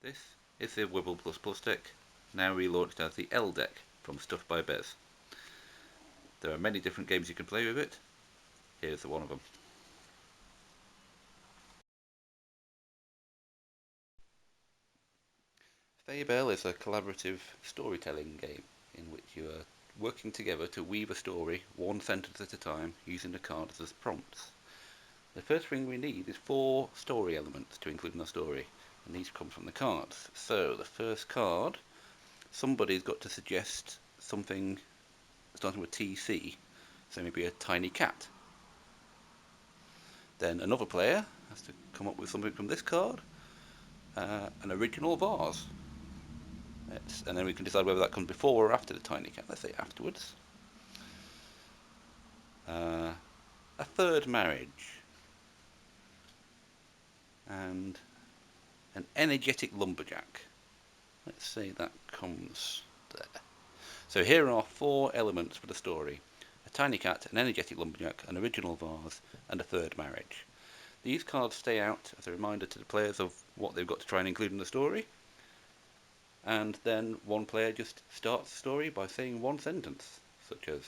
This is the Wibble deck, now relaunched as the L deck from Stuff By Bez. There are many different games you can play with it. Here's one of them. Faybell is a collaborative storytelling game in which you are working together to weave a story one sentence at a time using the cards as prompts. The first thing we need is 4 story elements to include in the story, and these come from the cards. So the first card, somebody's got to suggest something starting with TC, so maybe a tiny cat. Then another player has to come up with something from this card, an original vase. And then we can decide whether that comes before or after the tiny cat. Let's say afterwards. A third marriage. And an energetic lumberjack. Let's say that comes there. So here are 4 elements for the story. A tiny cat, an energetic lumberjack, an original vase, and a third marriage. These cards stay out as a reminder to the players of what they've got to try and include in the story. And then one player just starts the story by saying one sentence, such as,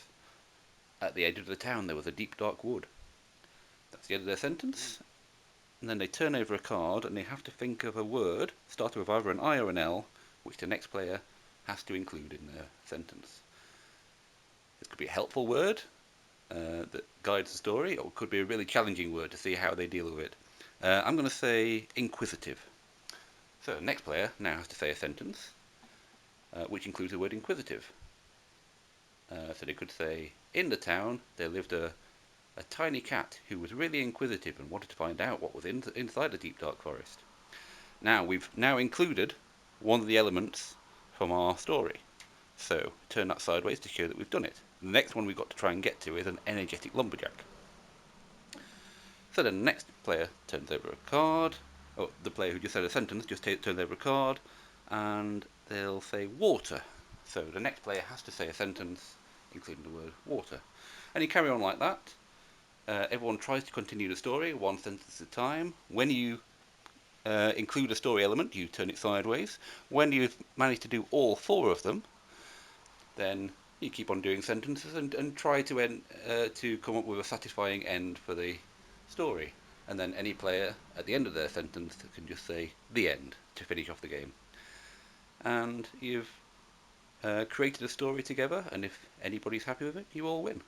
"At the edge of the town there was a deep dark wood." That's the end of their sentence. And then they turn over a card and they have to think of a word, starting with either an I or an L, which the next player has to include in their sentence. It could be a helpful word that guides the story, or it could be a really challenging word to see how they deal with it. I'm going to say inquisitive. So the next player now has to say a sentence which includes the word inquisitive. So they could say, "In the town there lived a tiny cat who was really inquisitive and wanted to find out what was inside the deep dark forest." Now we've included one of the elements from our story. So turn that sideways to show that we've done it. The next one we've got to try and get to is an energetic lumberjack. So then the next player turns over a card. Oh, the player who just said a sentence just turns over a card, and they'll say water. So the next player has to say a sentence, including the word water. And you carry on like that. Everyone tries to continue the story, one sentence at a time. When you include a story element, you turn it sideways. When you've managed to do all 4 of them, then you keep on doing sentences and try to come up with a satisfying end for the story. And then any player at the end of their sentence can just say "the end" to finish off the game. And you've created a story together, and if anybody's happy with it, you all win.